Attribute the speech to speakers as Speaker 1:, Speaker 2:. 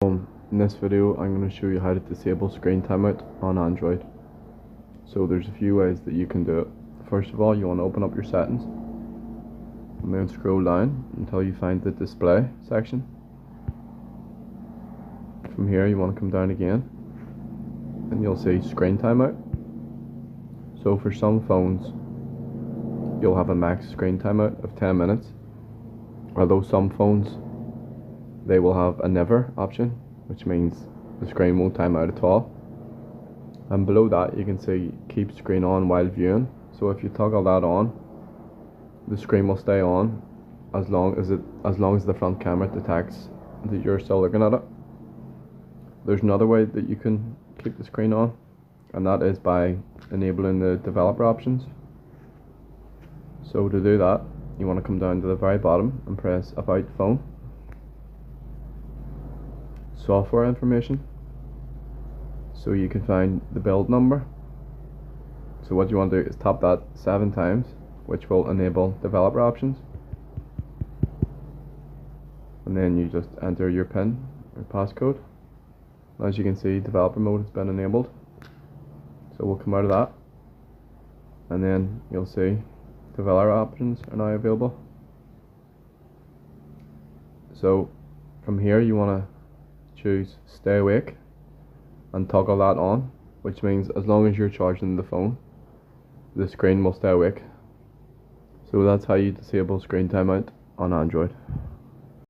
Speaker 1: In this video I'm going to show you how to disable screen timeout on Android. So there's a few ways that you can do it. First of all, you want to open up your settings and then scroll down until you find the display section. From here you want to come down again and you'll see screen timeout. So for some phones you'll have a max screen timeout of 10 minutes, although some phones they will have a never option, which means the screen won't time out at all. And below that you can see keep screen on while viewing. So if you toggle that on, the screen will stay on as long as the front camera detects that you're still looking at it. There's another way that you can keep the screen on, and that is by enabling the developer options. So to do that, you want to come down to the very bottom and press About Phone, Software Information, so you can find the build number. So what you want to do is tap that 7 times, which will enable developer options, and then you just enter your PIN or passcode. As you can see, developer mode has been enabled, so we'll come out of that and then you'll see developer options are now available. So from here you want to choose stay awake and toggle that on, which means as long as you're charging the phone, the screen will stay awake. So that's how you disable screen timeout on Android.